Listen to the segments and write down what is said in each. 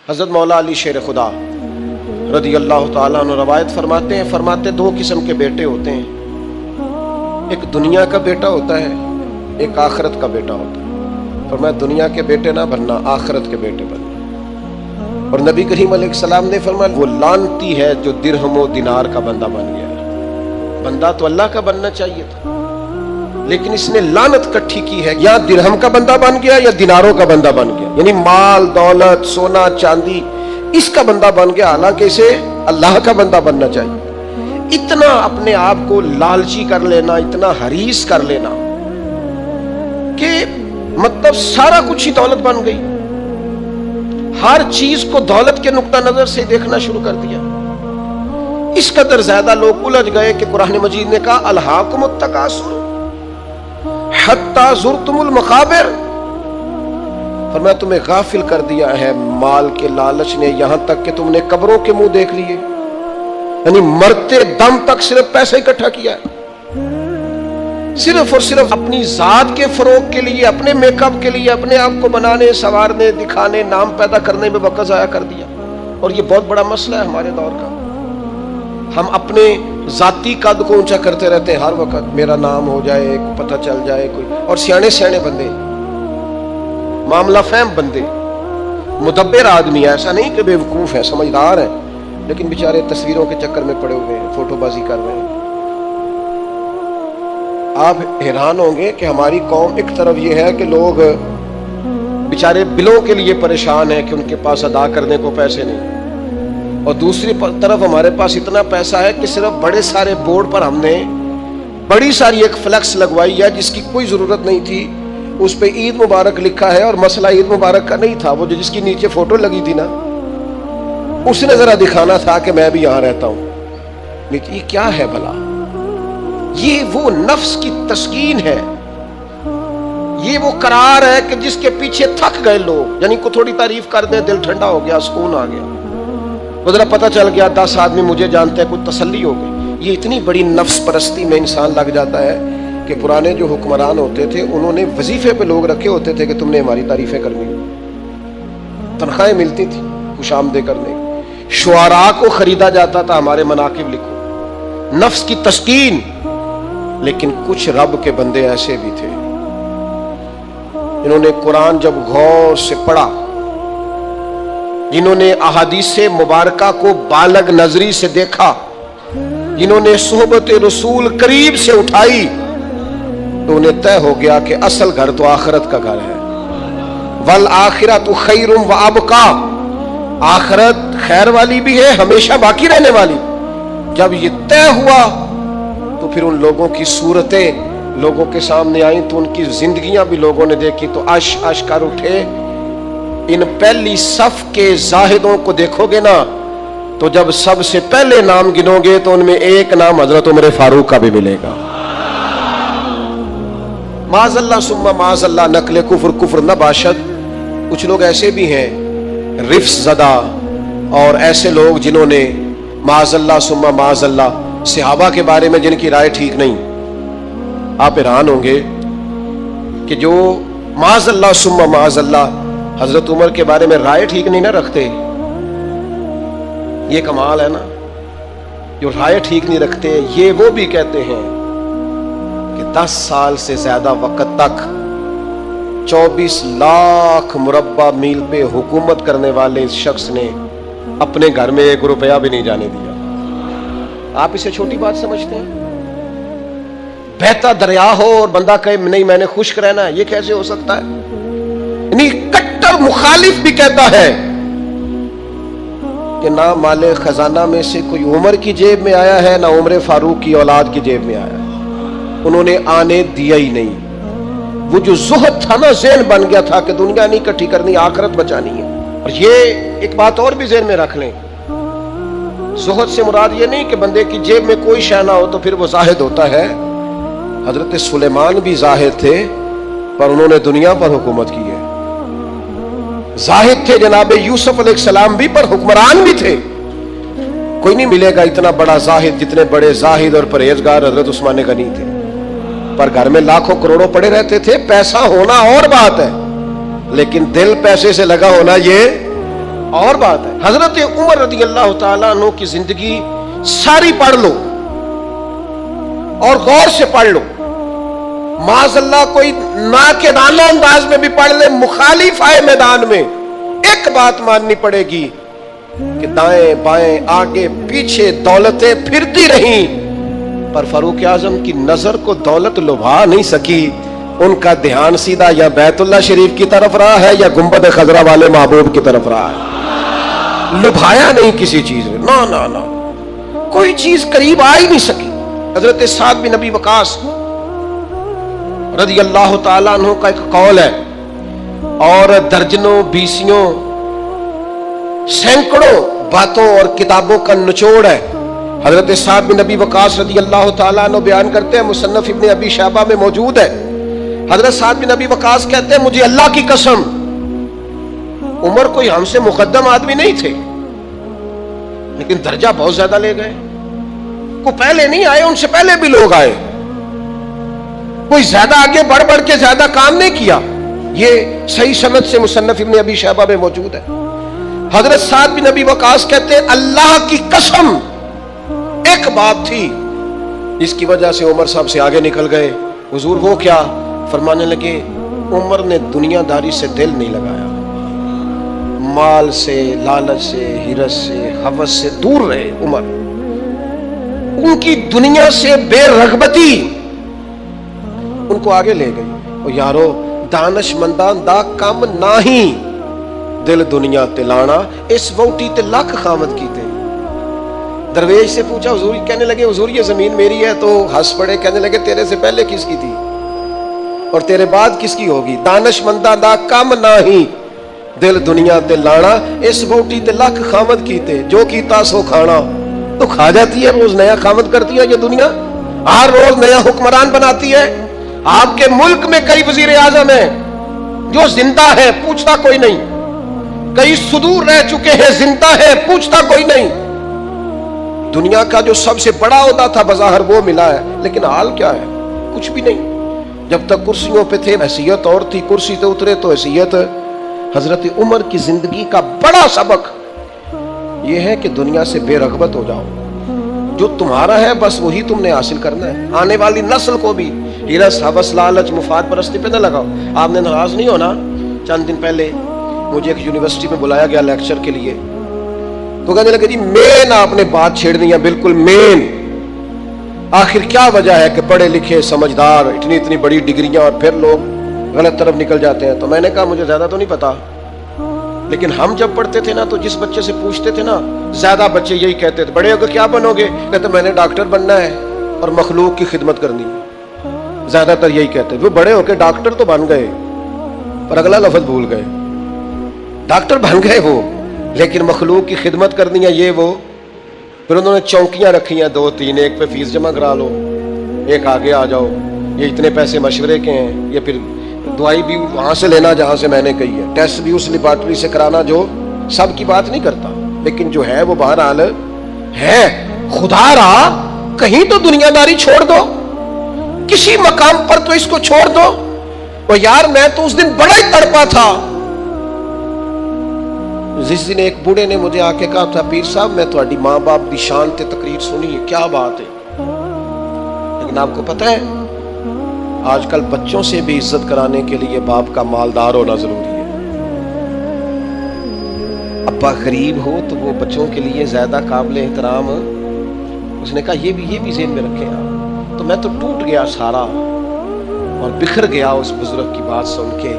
حضرت مولا علی شیر خدا رضی اللہ تعالیٰ عنہ روایت فرماتے دو قسم کے بیٹے ہوتے ہیں، ایک دنیا کا بیٹا ہوتا ہے، ایک آخرت کا بیٹا ہوتا ہے۔ فرمایا دنیا کے بیٹے نہ بننا، آخرت کے بیٹے بننا۔ اور نبی کریم علیہ السلام نے فرمایا وہ لعنتی ہے جو درہم و دینار کا بندہ بن گیا ہے۔ بندہ تو اللہ کا بننا چاہیے تھا، لیکن اس نے لعنت کٹھی کی ہے، یا درہم کا بندہ بن گیا یا دیناروں کا بندہ بن گیا، یعنی مال دولت سونا چاندی اس کا بندہ بن گیا، حالانکہ اسے اللہ کا بندہ بننا چاہیے۔ اتنا اپنے آپ کو لالچی کر لینا، اتنا حریص کر لینا کہ مطلب سارا کچھ ہی دولت بن گئی، ہر چیز کو دولت کے نقطہ نظر سے دیکھنا شروع کر دیا۔ اس قدر زیادہ لوگ الجھ گئے کہ قرآن مجید نے کہا الہاکم التکاثر حتی زرتم المقابر، فرمایا تمہیں غافل کر دیا ہے مال کے لالچ نے، یہاں تک کہ تم نے قبروں کے منہ دیکھ لیے، یعنی مرتے دم تک صرف پیسہ اکٹھا کیا ہے، صرف اور صرف اپنی ذات کے فروغ کے لیے، اپنے میک اپ کے لیے، اپنے آپ کو بنانے سنوارنے دکھانے نام پیدا کرنے میں وقت ضائع کر دیا۔ اور یہ بہت بڑا مسئلہ ہے ہمارے دور کا، ہم اپنے ذاتی قد کو اونچا کرتے رہتے ہیں ہر وقت، میرا نام ہو جائے، پتہ چل جائے کوئی، اور سیانے بندے، معاملہ فہم بندے، مدبر آدمی، ایسا نہیں کہ بے وقوف ہے، سمجھدار ہیں، لیکن بیچارے تصویروں کے چکر میں پڑے ہوئے ہیں، فوٹو بازی کر رہے ہیں۔ آپ حیران ہوں گے کہ ہماری قوم ایک طرف یہ ہے کہ لوگ بیچارے بلوں کے لیے پریشان ہیں کہ ان کے پاس ادا کرنے کو پیسے نہیں، اور دوسری طرف ہمارے پاس اتنا پیسہ ہے کہ صرف بڑے سارے بورڈ پر ہم نے بڑی ساری ایک فلیکس لگوائی ہے جس کی کوئی ضرورت نہیں تھی، اس پہ عید مبارک لکھا ہے، اور مسئلہ عید مبارک کا نہیں تھا، وہ جو جس کی نیچے فوٹو لگی تھی نا، اس نے ذرا دکھانا تھا کہ میں بھی یہاں رہتا ہوں۔ یہ کیا ہے بھلا؟ یہ وہ نفس کی تسکین ہے، یہ وہ قرار ہے کہ جس کے پیچھے تھک گئے لوگ، یعنی کو تھوڑی تعریف کر دیں دل ٹھنڈا ہو گیا، سکون آ گیا، وہ ذرا پتہ چل گیا 10 آدمی مجھے جانتے ہیں، کوئی تسلی ہو گئی۔ یہ اتنی بڑی نفس پرستی میں انسان لگ جاتا ہے کہ پرانے جو حکمران ہوتے تھے انہوں نے وظیفے پہ لوگ رکھے ہوتے تھے کہ تم نے ہماری تعریفیں کرنی، تنخواہیں ملتی تھی خوش آمدید کرنے، شعراء کو خریدا جاتا تھا ہمارے مناقب لکھو، نفس کی تسکین۔ لیکن کچھ رب کے بندے ایسے بھی تھے جنہوں نے قرآن جب غور سے پڑھا، جنہوں نے احادیث مبارکہ کو بالغ نظری سے دیکھا، جنہوں نے صحبت رسول قریب سے اٹھائی، تو انہیں طے ہو گیا کہ اصل گھر تو آخرت کا گھر ہے، والآخرۃ خیر وابقا، آخرت خیر والی بھی ہے، ہمیشہ باقی رہنے والی۔ جب یہ طے ہوا تو پھر ان لوگوں کی صورتیں لوگوں کے سامنے آئیں، تو ان کی زندگیاں بھی لوگوں نے دیکھی، تو عش کر اٹھے۔ ان پہلی صف کے زاہدوں کو دیکھو گے نا، تو جب سب سے پہلے نام گنو گے تو ان میں ایک نام حضرت عمر فاروق کا بھی ملے گا۔ معاذ اللہ ثم معاذ اللہ نقل کفر نہ باشد۔ کچھ لوگ ایسے بھی ہیں رفس زدہ، اور ایسے لوگ جنہوں نے معاذ اللہ ثم معاذ اللہ صحابہ کے بارے میں جن کی رائے ٹھیک نہیں۔ آپ حیران ہوں گے کہ جو معاذ اللہ ثم معاذ اللہ حضرت عمر کے بارے میں رائے ٹھیک نہیں نہ رکھتے، یہ کمال ہے نا، جو رائے ٹھیک نہیں رکھتے، یہ وہ بھی کہتے ہیں کہ 10 سال سے زیادہ وقت تک 24 لاکھ مربع میل پہ حکومت کرنے والے اس شخص نے اپنے گھر میں 1 روپیہ بھی نہیں جانے دیا۔ آپ اسے چھوٹی بات سمجھتے ہیں؟ بہتا دریا ہو اور بندہ کہے نہیں میں نے خشک رہنا ہے، یہ کیسے ہو سکتا ہے؟ یعنی کٹر مخالف بھی کہتا ہے کہ نہ مال خزانہ میں سے کوئی عمر کی جیب میں آیا ہے، نہ عمر فاروق کی اولاد کی جیب میں آیا ہے، انہوں نے آنے دیا ہی نہیں۔ وہ جو زہد تھا نا، ذہن بن گیا تھا کہ دنیا نہیں اکٹھی کرنی، آخرت بچانی ہے۔ اور یہ ایک بات اور بھی ذہن میں رکھ لیں، زہد سے مراد یہ نہیں کہ بندے کی جیب میں کوئی شے نہ ہو تو پھر وہ زاہد ہوتا ہے۔ حضرت سلیمان بھی زاہد تھے، پر انہوں نے دنیا پر حکومت کی ہے۔ زاہد تھے جناب یوسف علیہ السلام بھی، پر حکمران بھی تھے۔ کوئی نہیں ملے گا اتنا بڑا زاہد جتنے بڑے زاہد اور پرہیزگار حضرت عثمان غنی تھے، پر گھر میں لاکھوں کروڑوں پڑے رہتے تھے۔ پیسہ ہونا اور بات ہے، لیکن دل پیسے سے لگا ہونا یہ اور بات ہے حضرت عمر رضی اللہ تعالیٰ عنہ کی زندگی ساری پڑھ لو اور غور سے پڑھ لو، معاذ اللہ کوئی ناقدانہ انداز میں بھی پڑھ لے، مخالف آئے میدان میں، ایک بات ماننی پڑے گی کہ دائیں بائیں آگے پیچھے دولتیں پھرتی رہیں، پر فاروق اعظم کی نظر کو دولت لبھا نہیں سکی، ان کا دھیان سیدھا یا بیت اللہ شریف کی طرف رہا ہے یا گنبد خضرا والے محبوب کی طرف رہا ہے، لبھایا نہیں کسی چیز میں، نا نا نا، کوئی چیز قریب آ ہی نہیں سکی۔ حضرت سعد بن ابی وقاص رضی اللہ تعالیٰ عنہ کا ایک قول ہے، اور درجنوں بیسیوں سینکڑوں باتوں اور کتابوں کا نچوڑ ہے۔ حضرت سعد بن ابی وقاص رضی اللہ تعالیٰ عنہ بیان کرتے ہیں، مصنف ابن ابی شیبہ میں موجود ہے، حضرت سعد بن ابی وقاص کہتے ہیں مجھے اللہ کی قسم عمر کوئی ہم سے مقدم آدمی نہیں تھے، لیکن درجہ بہت زیادہ لے گئے، کو پہلے نہیں آئے، ان سے پہلے بھی لوگ آئے، کوئی زیادہ آگے بڑھ بڑھ کے زیادہ کام نہیں کیا، یہ صحیح سند سے مصنف ابن ابی شیبہ میں موجود ہے۔ حضرت سعد بن ابی وقاص کہتے ہیں اللہ کی قسم ایک بات تھی جس کی وجہ سے عمر صاحب سے آگے نکل گئے، حضور وہ کیا؟ فرمانے لگے عمر نے دنیا داری سے دل نہیں لگایا، مال سے، لالچ سے، ہرس سے، ہوس سے دور رہے عمر، ان کی دنیا سے بے رغبتی ان کو آگے لے گئی۔ او یارو دانش مندان دا کم ناہی، دل دنیا تے لانا، اس ووٹی تے لاکھ خامد کیتے۔ درویش سے پوچھا، حضور کہنے لگے حضور یہ زمین میری ہے، تو ہنس پڑے، کہنے لگے تیرے سے پہلے کس کی تھی اور تیرے بعد کس کی ہوگی؟ دانش مندہ دا کم ناہی، دل دنیا تے لانا، اس ووٹی تے لاکھ خامد کیتے، جو کیتا سو کھانا۔ تو کھا جاتی ہے، روز نیا خامد کرتی ہے یہ دنیا، ہر روز نیا حکمران بناتی ہے۔ آپ کے ملک میں کئی وزیر اعظم ہیں جو زندہ ہے، پوچھتا کوئی نہیں، کئی صدور رہ چکے ہیں، زندہ ہے، پوچھتا کوئی نہیں۔ دنیا کا جو سب سے بڑا عہدہ تھا بظاہر وہ ملا ہے، لیکن حال کیا ہے؟ کچھ بھی نہیں۔ جب تک کرسیوں پہ تھے حیثیت اور تھی، کرسی سے اترے تو حیثیت۔ حضرت عمر کی زندگی کا بڑا سبق یہ ہے کہ دنیا سے بے رغبت ہو جاؤ، جو تمہارا ہے بس وہی تم نے حاصل کرنا ہے۔ آنے والی نسل کو بھی ہرس، ہوس، لالچ، مفاد پرستی پہ نہ لگاؤ۔ آپ نے ناراض نہیں ہونا، چند دن پہلے مجھے ایک یونیورسٹی میں بلایا گیا لیکچر کے لیے، تو کہنے لگے جی مین آپ نے بات چھیڑ دی ہے، بالکل مین، آخر کیا وجہ ہے کہ پڑھے لکھے سمجھدار اتنی بڑی ڈگریاں اور پھر لوگ غلط طرف نکل جاتے ہیں؟ تو میں نے کہا مجھے زیادہ تو نہیں پتا، لیکن ہم جب پڑھتے تھے نا تو جس بچے سے پوچھتے تھے نا، زیادہ بچے یہی کہتے تھے بڑے ہو کے کیا بنو گے؟ کہتے میں نے ڈاکٹر بننا ہے اور مخلوق کی خدمت کرنی ہے، زیادہ تر یہی کہتے تھے۔ وہ بڑے ہو کے ڈاکٹر تو بن گئے پر اگلا لفظ بھول گئے، ڈاکٹر بن گئے وہ، لیکن مخلوق کی خدمت کرنی ہے یہ وہ۔ پھر انہوں نے چوکیاں رکھی ہیں 2-3، ایک پہ فیس جمع کرا لو، ایک آگے آ جاؤ، یہ اتنے پیسے مشورے کے ہیں، یہ پھر دوائی بھی وہاں سے لینا جہاں سے میں نے کہی ہے، ٹیسٹ بھی اس لیبارٹری سے کرانا جو سب کی بات نہیں کرتا، لیکن جو ہے وہ بہرحال ہے۔ خدا رہا کہیں تو دنیا داری چھوڑ دو، کسی مقام پر تو اس کو چھوڑ دو۔ اور یار میں تو اس دن بڑا ہی تڑپا تھا، جس دن ایک بوڑھے نے مجھے آ کے کہا تھا پیر صاحب میں تہاڈی ماں باپ دی شان تے تقریر سنی ہے، کیا بات ہے، لیکن آپ کو پتہ ہے آج کل بچوں سے بھی عزت کرانے کے لیے باپ کا مالدار ہونا ضروری ہے۔ ابا غریب ہو تو وہ بچوں کے لیے زیادہ قابل احترام۔ اس نے کہا یہ بھی ذہن میں رکھیں آپ۔ تو میں تو ٹوٹ گیا سارا اور بکھر گیا اس بزرگ کی بات سن کے۔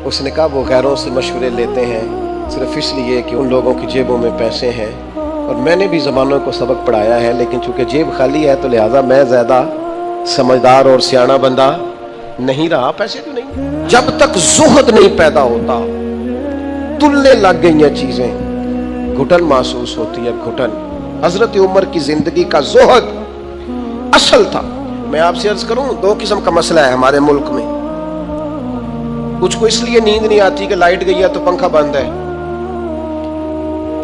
اس نے کہا وہ غیروں سے مشورے لیتے ہیں صرف اس لیے کہ ان لوگوں کی جیبوں میں پیسے ہیں، اور میں نے بھی زمانوں کو سبق پڑھایا ہے، لیکن چونکہ جیب خالی ہے تو لہٰذا میں زیادہ سمجھدار اور سیاںا بندہ نہیں رہا، پیسے تو نہیں۔ جب تک زہد نہیں پیدا ہوتا، تلنے لگ گئی ہیں چیزیں، گھٹن محسوس ہوتی ہے، گھٹن۔ حضرت عمر کی زندگی کا زہد اصل تھا۔ میں آپ سے عرض کروں 2 قسم کا مسئلہ ہے ہمارے ملک میں۔ کچھ کو اس لیے نیند نہیں آتی کہ لائٹ گئی ہے تو پنکھا بند ہے،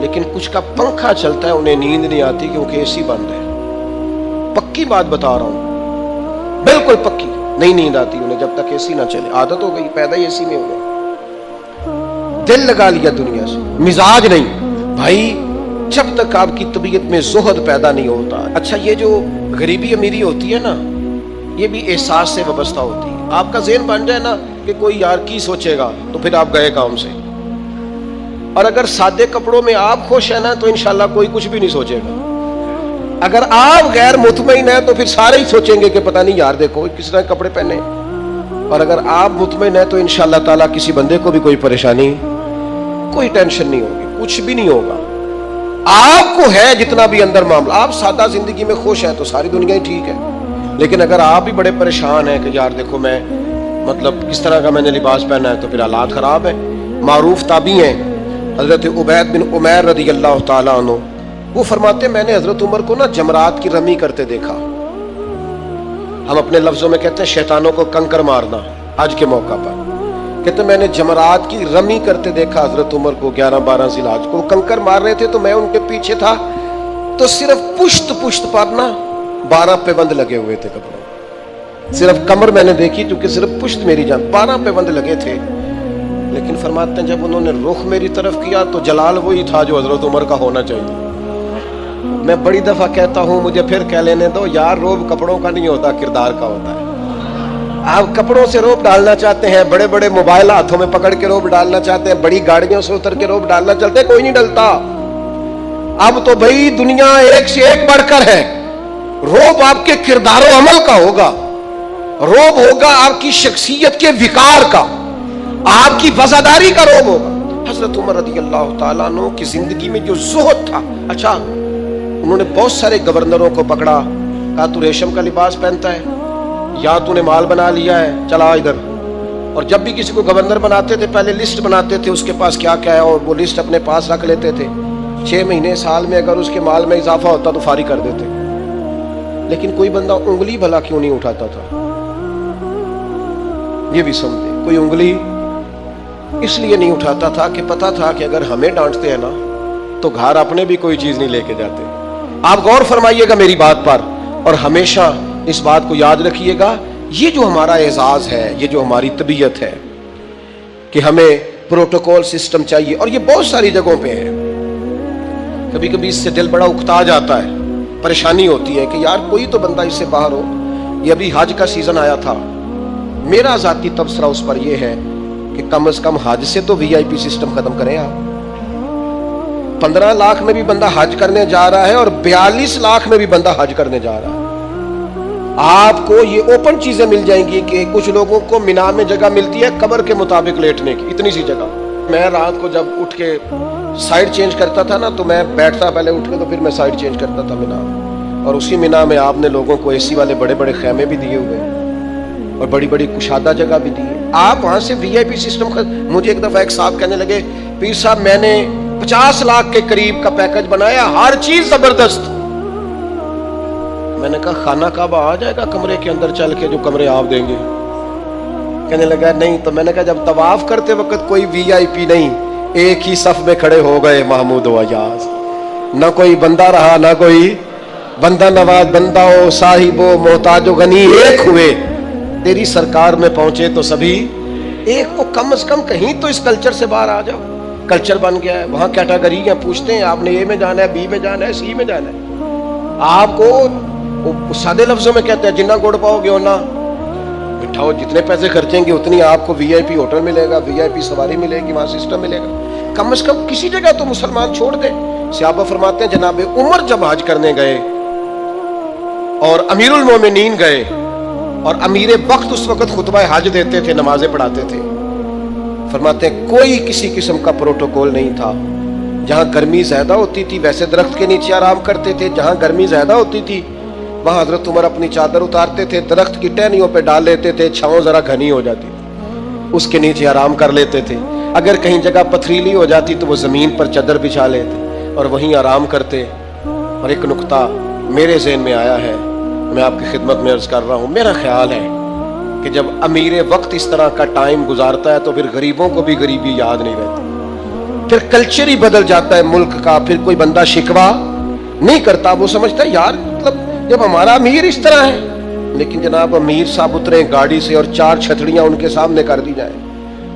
لیکن کچھ کا پنکھا چلتا ہے انہیں نیند نہیں آتی کیونکہ اے سی بند ہے۔ پکی بات بتا رہا ہوں، بالکل پکی، نہیں نیند آتی انہیں جب تک اے سی نہ چلے، عادت ہو گئی، پیدا ہی اے سی میں ہو گئے۔ دل لگا لیا دنیا سے، مزاج نہیں بھائی، جب تک آپ کی طبیعت میں زہد پیدا نہیں ہوتا۔ اچھا یہ جو غریبی امیری ہوتی ہے نا، یہ بھی احساس سے وابستہ ہوتی ہے۔ آپ کا ذہن بن جائے نا کہ کوئی یار کی سوچے گا، تو پھر آپ گئے کام سے۔ اور اگر سادے کپڑوں میں آپ خوش ہیں نا تو انشاءاللہ کوئی کچھ بھی نہیں سوچے گا۔ اگر آپ غیر مطمئن ہیں تو پھر سارے ہی سوچیں گے کہ پتہ نہیں یار دیکھو کس طرح کپڑے پہنے۔ اور اگر آپ مطمئن ہیں تو انشاءاللہ تعالیٰ کسی بندے کو بھی کوئی پریشانی، کوئی ٹینشن نہیں ہوگی، کچھ بھی نہیں ہوگا۔ آپ کو ہے جتنا بھی اندر معاملہ، آپ سادہ زندگی میں خوش ہیں تو ساری دنیا ہی ٹھیک ہے۔ لیکن اگر آپ بھی بڑے پریشان ہیں کہ یار دیکھو میں مطلب کس طرح کا میں نے لباس پہنا ہے، تو پھر حالات خراب ہیں۔ معروف تابعی ہیں حضرت عبید بن عمیر رضی اللہ تعالیٰ عنہ، وہ فرماتے ہیں میں نے حضرت عمر کو نا جمرات کی رمی کرتے دیکھا۔ ہم اپنے لفظوں میں کہتے ہیں شیطانوں کو کنکر مارنا، حج کے موقع پر کہتے ہیں میں نے جمرات کی رمی کرتے دیکھا حضرت عمر کو 11-12 ذی الحج کو، کنکر مار رہے تھے تو میں ان کے پیچھے تھا، تو صرف پشت پر نا 12 پیوند لگے ہوئے تھے کپڑوں، صرف کمر میں نے دیکھی کیونکہ صرف پشت میری جان 12 پیوند لگے تھے۔ لیکن فرماتے ہیں جب انہوں نے رخ میری طرف کیا تو جلال وہی تھا جو حضرت عمر کا ہونا چاہیے۔ میں بڑی دفعہ کہتا ہوں، مجھے پھر کہہ لینے دو، یار روب کپڑوں کا نہیں ہوتا، کردار کا ہوتا ہے۔ آپ کپڑوں سے روب ڈالنا چاہتے ہیں، بڑے بڑے موبائل ہاتھوں میں پکڑ کے روب ڈالنا چاہتے ہیں، بڑی گاڑیوں سے اتر کے روب ڈالنا چاہتے ہیں، کوئی نہیں ڈلتا۔ اب تو بھائی دنیا ایک سے ایک بڑھ کر ہے۔ روب آپ کے کردار و عمل کا ہوگا، روب ہوگا آپ کی شخصیت کے وقار کا، آپ کی وفاداری کا روب ہوگا۔ حضرت عمر رضی اللہ تعالیٰ عنہ کی زندگی میں جو زہد تھا، اچھا انہوں نے بہت سارے گورنروں کو پکڑا، کہا تو ریشم کا لباس پہنتا ہے یا تو نے مال بنا لیا ہے، چلا ادھر۔ اور جب بھی کسی کو گورنر بناتے تھے پہلے لسٹ بناتے تھے اس کے پاس کیا کیا ہے، اور وہ لسٹ اپنے پاس رکھ لیتے تھے۔ 6 مہینے سال میں اگر اس کے مال میں اضافہ ہوتا تو فارغ کر دیتے۔ لیکن کوئی بندہ انگلی بھلا کیوں نہیں اٹھاتا تھا، یہ بھی سمجھے، کوئی انگلی اس لیے نہیں اٹھاتا تھا کہ پتا تھا کہ اگر ہمیں ڈانٹتے ہیں نا تو گھر اپنے بھی کوئی چیز نہیں لے کے جاتے۔ آپ غور فرمائیے گا میری بات پر، اور ہمیشہ اس بات کو یاد رکھیے گا، یہ جو ہمارا اعزاز ہے، یہ جو ہماری طبیعت ہے کہ ہمیں پروٹوکول سسٹم چاہیے، اور یہ بہت ساری جگہوں پہ ہے۔ کبھی کبھی اس سے دل بڑا اکتا جاتا ہے، پریشانی ہوتی ہے کہ یار کوئی تو بندہ اس سے باہر ہو۔ یہ ابھی حج کا سیزن آیا تھا، میرا ذاتی تبصرہ اس پر یہ ہے کہ کم از کم حج سے تو VIP سسٹم ختم کریں آپ۔ 15 لاکھ میں بھی بندہ حج کرنے جا رہا ہے اور 42 لاکھ میں بھی بندہ حج کرنے جا رہا ہے۔ آپ کو یہ اوپن چیزیں مل جائیں گی کہ کچھ لوگوں کو مینا میں جگہ ملتی ہے قبر کے مطابق لیٹنے کی، اتنی سی جگہ۔ میں رات کو جب اٹھ کے سائڈ چینج کرتا تھا نا تو میں بیٹھتا پہلے اٹھ کے، تو پھر میں سائڈ چینج کرتا تھا مینا، اور اسی مینا میں آپ نے لوگوں کو AC والے بڑے بڑے خیمے بھی دیے ہوئے اور بڑی بڑی کشادہ جگہ بھی دی ہے۔ آپ وہاں سے VIP سسٹم مجھے ایک دفعہ ایک صاحب کہنے لگے، پیر صاحب میں نے 50 لاکھ کے قریب کا پیکج بنایا، ہر چیز زبردست۔ میں نے کہا خانہ کعبہ آ جائے گا کمرے کے اندر چل کے جو کمرے آپ دیں گے؟ کہنے لگا نہیں۔ تو میں نے کہا جب طواف کرتے وقت کوئی VIP نہیں، ایک ہی صف میں کھڑے ہو گئے محمود و ایاز، نہ کوئی بندہ رہا نہ کوئی بندہ نواز، بندہ ہو صاحب ہو محتاج و غنی ایک ہوئے، تیری سرکار میں پہنچے تو سبھی ایک کو۔ کم از کم کہیں تو اس کلچر سے باہر آ جاؤ۔ کلچر بن گیا ہے، وہاں کیٹاگری ہیں، پوچھتے ہیں آپ نے A میں جانا ہے، B میں جانا ہے، C میں جانا ہے۔ آپ کو سادے لفظوں میں کہتے ہیں جنہ گڑ پاؤ گے ہونا بٹھاؤ، جتنے پیسے خرچیں گے اتنی آپ کو VIP ہوٹل ملے گا، VIP سواری ملے گی، وہاں سسٹم ملے گا۔ کم از کم کسی جگہ تو مسلمان چھوڑ دے۔ صحابہ فرماتے ہیں جناب عمر جب حج کرنے گئے اور امیر المومنین گئے، اور امیر وقت اس وقت خطبہ حج دیتے تھے، نمازیں پڑھاتے تھے، فرماتے ہیں کوئی کسی قسم کا پروٹوکول نہیں تھا۔ جہاں گرمی زیادہ ہوتی تھی ویسے درخت کے نیچے آرام کرتے تھے، جہاں گرمی زیادہ ہوتی تھی وہاں حضرت عمر اپنی چادر اتارتے تھے، درخت کی ٹہنیوں پہ ڈال لیتے تھے، چھاؤں ذرا گھنی ہو جاتی تھی، اس کے نیچے آرام کر لیتے تھے۔ اگر کہیں جگہ پتھریلی ہو جاتی تو وہ زمین پر چادر بچھا لیتے اور وہیں آرام کرتے۔ اور ایک نقطہ میرے ذہن میں آیا ہے، میں آپ کی خدمت میں عرض کر رہا ہوں، میرا خیال ہے کہ جب امیر وقت اس طرح کا ٹائم گزارتا ہے تو پھر غریبوں کو بھی غریبی یاد نہیں رہتی، پھر کلچر ہی بدل جاتا ہے ملک کا، پھر کوئی بندہ شکوہ نہیں کرتا، وہ سمجھتا ہے یار مطلب جب ہمارا امیر اس طرح ہے۔ لیکن جناب امیر صاحب اترے گاڑی سے اور 4 چھتریاں ان کے سامنے کر دی جائیں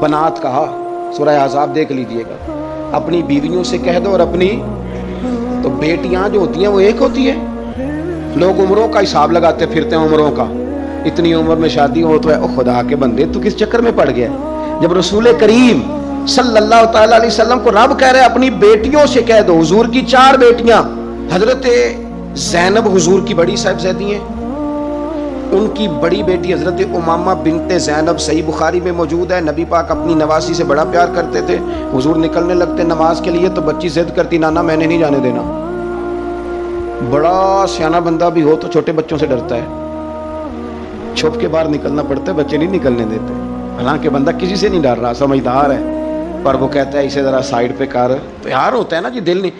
بنات کہا، سورہ احزاب دیکھ لیجئے گا، اپنی بیویوں سے کہہ دو اور اپنی، تو بیٹیاں جو ہوتی ہیں وہ ایک ہوتی ہے. لوگ عمروں کا حساب لگاتے پھرتے ہیں، عمروں کا، اتنی عمر میں شادی ہو تو ہے. او خدا کے بندے تو کس چکر میں پڑ گیا؟ جب رسول کریم صلی اللہ تعالی علیہ وسلم کو رب کہہ رہے اپنی بیٹیوں سے کہہ دو. حضور کی 4 بیٹیاں، حضرت زینب حضور کی بڑی صاحبزادی ہیں، ان کی بڑی بیٹی حضرت امامہ بنت زینب صحیح بخاری میں موجود ہے. نبی پاک اپنی نواسی سے بڑا پیار کرتے تھے. حضور نکلنے لگتے نماز کے لیے تو بچی ضد کرتی، نانا میں نے نہیں جانے دینا. بڑا سیانا بندہ بھی ہو تو چھوٹے بچوں سے ڈرتا ہے، چھپ کے باہر نکلنا پڑتا ہے، بچے نہیں نکلنے دیتے. حالانکہ بندہ کسی سے نہیں ڈر رہا، سمجھدار ہے، پر وہ کہتا ہے اسے ذرا سائیڈ پہ کر. پیار ہوتا ہے نا جی، دل نہیں.